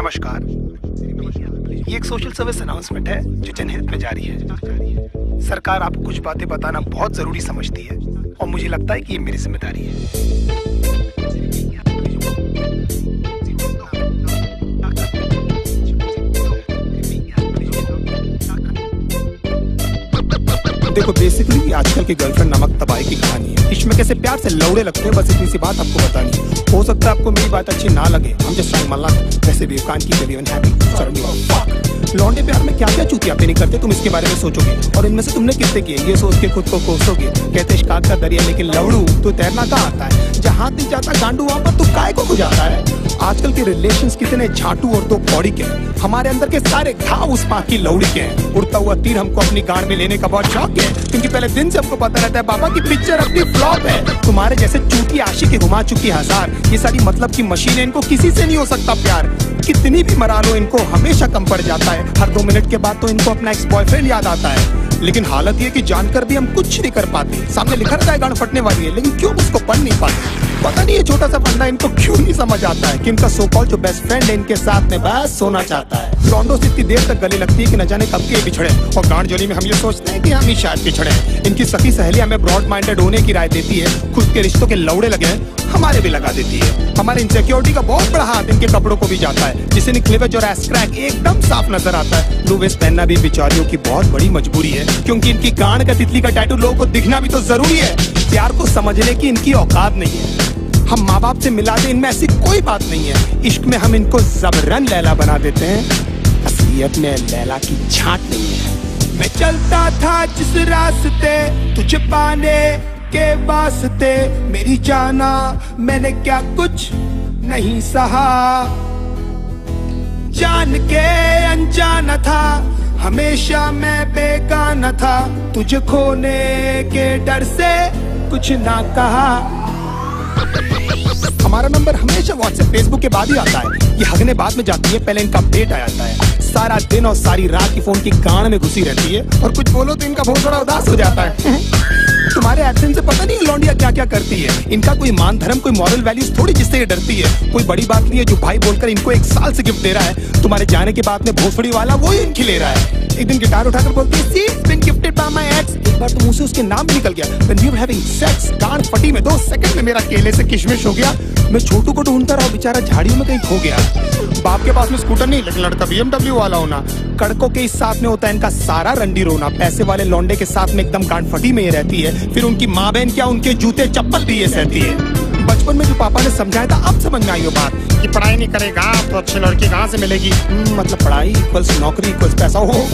नमस्कार। ये एक सोशल सर्विस अनाउंसमेंट है जो जनहित में जारी है। सरकार आपको कुछ बातें बताना बहुत जरूरी समझती है और मुझे लगता है कि ये मेरी जिम्मेदारी है। देखो बेसिकली आजकल की गर्लफ्रेंड नमक तबाही की कहानी है। इश्क में कैसे प्यार से लौड़े लगते हैं, बस इतनी सी बात आपको बतानी है। हो सकता है आपको मेरी बात अच्छी ना लगे, हम जस्ट ट्राइंग माय लक। वैसे भी कान की कभी अनहैप्पी लौंडे प्यार में क्या क्या चूतियापे नहीं करते, तुम इसके बारे में सोचोगे और इनमें से तुमने कितने किए ये सोच के खुद को कोसोगे। कहते इश्क का दरिया लेकिन लवड़ू तो तैरना कहाँ आता है, जहाँ नहीं जाता गांडू वहाँ पर तू काय को गुजारता है। आजकल के रिलेशंस कितने झाटू और दो कौड़ी के हैं। हमारे अंदर के सारे घाव उस पाक की लौड़ी के हैं। उड़ता हुआ तीर हमको अपनी गाड़ में लेने का बहुत शौक है, क्योंकि पहले दिन से हमको पता रहता है बाबा की पिक्चर अपनी फ्लॉप है। तुम्हारे जैसे चूती आशिक घुमा चुकी हजार, ये सारी मतलब की मशीन है, इनको किसी से नहीं हो सकता प्यार। कितनी भी मरा लो इनको हमेशा कम पड़ जाता है। हर 2 मिनट के बाद तो इनको अपना एक्स बॉयफ्रेंड याद आता है। लेकिन हालत ये कि जानकर भी हम कुछ नहीं कर पाते। सामने लिखा रहता है गांड फटने वाली है, लेकिन क्यों उसको पढ़ नहीं पाते। पता नहीं ये छोटा सा फंडा इनको क्यों नहीं समझ आता है कि इनका सो कॉल्ड जो बेस्ट फ्रेंड है इनके साथ में बस सोना चाहता है। लॉन्डो से इतनी देर तक गले लगती है कि न जाने कब के बिछड़े, और गांड जोली में हम ये सोचते हैं कि हम ही शायद पिछड़े। इनकी सखी सहेली हमें ब्रॉड माइंडेड होने की राय देती है, खुद के रिश्तों के लौड़े लगे हमारे भी लगा देती है। हमारे इनसिक्योरिटी का बहुत बड़ा हाथ इनके कपड़ों को भी जाता है, जिससे क्लीवेज और एस क्रैक एकदम साफ नजर आता है। लो वेस्ट पहनना भी बेचारियों की बहुत बड़ी मजबूरी है, क्योंकि इनकी गांड का तितली का टैटू लोगों को दिखना भी तो जरूरी है। प्यार को समझने की इनकी औकात नहीं है। हम माँ बाप से मिला दे इनमें ऐसी कोई बात नहीं है। इश्क में हम इनको जबरन लैला बना देते हैं, असलियत में लैला की छांट नहीं है। मैं चलता था जिस रास्ते तुझे पाने के वास्ते, मेरी जाना मैंने क्या कुछ नहीं सहा। जान के अनजाना था, हमेशा मैं बेगाना था, तुझे खोने के डर से कुछ ना कहा। हमारा नंबर हमेशा व्हाट्सएप फेसबुक के बाद ही आता है। ये हगने बाद में जाती है, पहले इनका अपडेट आ जाता है। सारा दिन और सारी रात की फोन की गांड में घुसी रहती है, और कुछ बोलो तो इनका बहुत बड़ा उदास हो जाता है। तुम्हारे एक्शन से पता नहीं लौंडिया क्या क्या करती है। इनका कोई मान धर्म कोई मॉरल वैल्यूज थोड़ी जिससे ये डरती है। कोई बड़ी बात नहीं है जो भाई बोलकर इनको 1 साल से गिफ्ट दे रहा है। तुम्हारे जाने के बाद में भोसड़ी वाला वो ही इनकी ले रहा है। एक दिन गिटार उठाकर बोलती है, "See, it's been gifted by my ex." एक बार तो मुंह से उसके नाम भी निकल गया। When we were having sex, गांड फटी में 2 सेकंड में मेरा केले से किशमिश हो गया। मैं छोटू को ढूंढता रहा, बेचारा झाड़ियों में कहीं खो गया। बाप के पास में स्कूटर नहीं, लेकिन लड़का BMW वाला होना। कड़कों के इस साथ में होता है इनका सारा रंडी रोना। पैसे वाले लौंडे के साथ में एकदम गांड फटी में ये रहती है। फिर उनकी माँ बहन क्या, उनके जूते चप्पल भी ये सहती है। बचपन में जो पापा ने समझाया था अब समझ में आई वो बात कि पढ़ाई नहीं करेगा तो अच्छी लड़की कहाँ से मिलेगी। मतलब पढ़ाई इक्वल्स नौकरी इक्वल्स पैसा। हो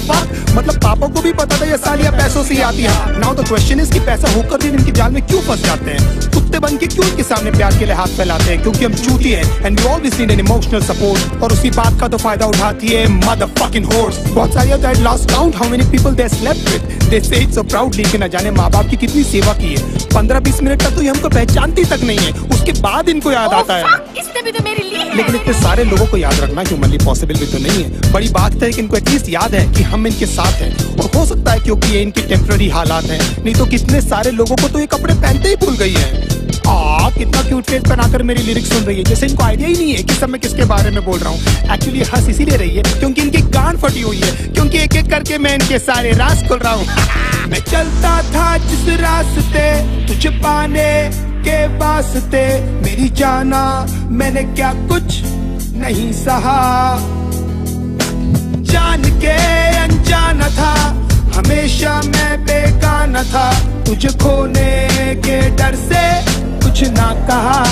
मतलब पापा को भी पता था ये सालिया पैसों से ही आती है। नाउ द क्वेश्चन इज कि पैसा होकर भी इनके जाल में क्यों फंस जाते हैं। कुत्ते बन के क्यों इनके सामने प्यार के लिए हाथ फैलाते हैं, क्योंकि हम चूती हैं and we always need an emotional support. और उसी बात का तो फायदा उठाती है मदरफकिंग होर्स। बहुत सारी that lost count how many people they slept with, they say it so proudly कि न जाने माँ बाप की कितनी सेवा की है। 15-20 मिनट तक तो ये हमको पहचानती तक नहीं है, उसके बाद इनको याद आता है। इसने भी तो मेरे लिए है। लेकिन इतने सारे लोगों को याद रखना ह्यूमनली पॉसिबल भी तो नहीं है। बड़ी बात है कि इनको एटलीस्ट याद है कि हम इनके साथ हैं, और हो सकता है क्योंकि ये इनकी टेम्पररी हालात हैं, नहीं तो कितने सारे लोगों को तो ये कपड़े पहनते ही भूल गई है। कितना क्यूट फेस बनाकर मेरी लिरिक्स सुन रही है, जैसे इनको आइडिया ही नहीं है कि सब मैं किसके बारे में बोल रहा हूँ। एक्चुअली हंस इसीलिए रही है क्योंकि इनकी गांड फटी हुई है, क्योंकि एक एक करके मैं इनके सारे राज खोल रहा हूँ। मैं चलता था जिस रास्ते तुझे पाने के वास्ते, मेरी जाना मैंने क्या कुछ नहीं सहा। जान के अनजाना था, हमेशा मैं बेगाना था, तुझे खोने के डर से कुछ ना कहा।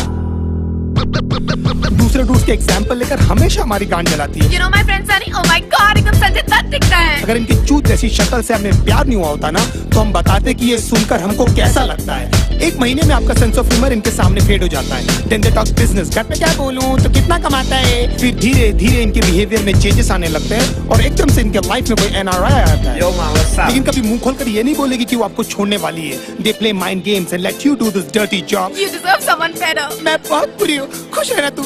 दूसरे डूड्स के एग्जाम्पल लेकर हमेशा हमारी गांड जलाती है। You know my friend Sunny, oh my God, एकदम संजय दत्त दिखता है। अगर इनकी चूत जैसी शक्ल से हमें प्यार नहीं हुआ होता ना, तो हम बताते कि ये सुनकर हमको कैसा लगता है। 1 महीने में आपका सेंस ऑफ ह्यूमर इनके सामने फेड हो जाता है। Then they talk business, घर पे क्या बोलूं तो कितना कमाता है। फिर धीरे धीरे इनके बिहेवियर में चेंजेस आने लगते हैं, और एकदम से इनके लाइफ में कोई NRI आ जाता है। लेकिन कभी मुंह खोलकर ये नहीं बोलेगी कि वो आपको छोड़ने वाली है। They play mind games and let you do this dirty job. You deserve someone better. मैं बहुत बुरी हूँ, खुश है ना तू।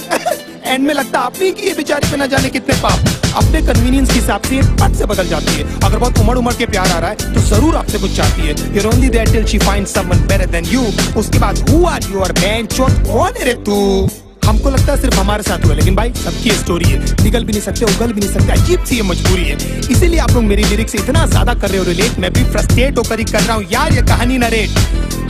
एंड में लगता आपने कि ये बेचारी पे न जाने कितने पाप अपने कन्वीनियंस के हिसाब से पट से बदल जाती है। अगर बहुत उमड़ के प्यार आ रहा है तो जरूर आपसे कुछ चाहती है। You're only there till she finds someone better than you. उसके बाद who are you और बहन चोद कौन है रे तू। हमको लगता है सिर्फ हमारे साथ हुआ, लेकिन भाई सबकी स्टोरी है। निकल भी नहीं सकते, उगल भी नहीं सकते, अजीब सी ये मजबूरी है। इसीलिए आप लोग मेरी लिरिक्स से इतना ज्यादा कर रहे हो रिलेट, मैं भी फ्रस्ट्रेट होकर ही कर रहा हूँ यार ये कहानी नरेट।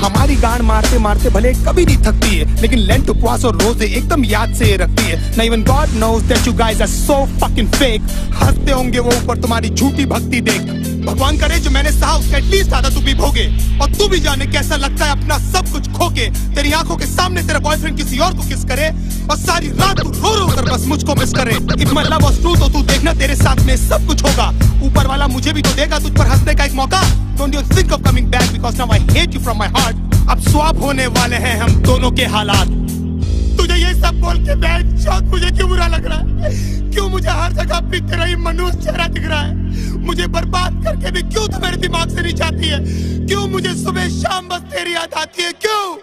हमारी गांड मारते मारते भले कभी नहीं थकती है, लेकिन लेंट, उपवास और रोजे एकदम याद से रखती है। ना even God knows that you guys are so fucking fake. हंसते होंगे वो ऊपर तुम्हारी झूठी भक्ति देख। भगवान करे जो मैंने सहा उसका एटलीस्ट आधा तू भी भोगे, और तू भी जाने कैसा लगता है अपना सब कुछ खो के। तेरी आंखों के सामने तेरा बॉयफ्रेंड किसी और को किस करे, और सारी रात तू रो रो कर बस मुझको मिस करे। If my love was true तो तू देखना तेरे साथ में सब कुछ होगा। ऊपर वाला मुझे भी तो देगा तुझ पर हंसने का एक मौका। Don't you think of coming back because now I hate you from my heart। अब स्वैप होने वाले हैं हम दोनों के हालात। तुझे ये सब बोल के बेंचौत मुझे क्यों बुरा लग रहा है? क्यों मुझे हर जगह भी तेरा ही मनुष्य चेहरा दिख रहा है? मुझे बर्बाद करके भी क्यों तो मेरे दिमाग से नहीं जाती है? क्यों मुझे सुबह शाम बस तेरी याद आती है? क्यों?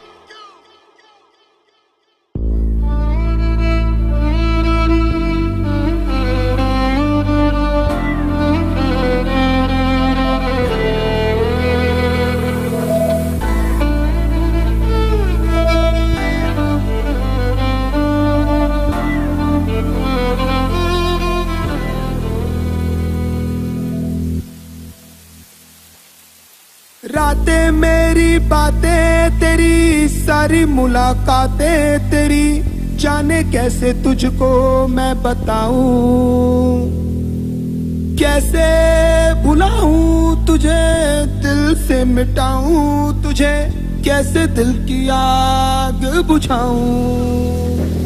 रातें मेरी बातें तेरी, सारी मुलाकातें तेरी, जाने कैसे तुझको मैं बताऊं, कैसे भुलाऊं तुझे, दिल से मिटाऊं तुझे, कैसे दिल की आग बुझाऊं।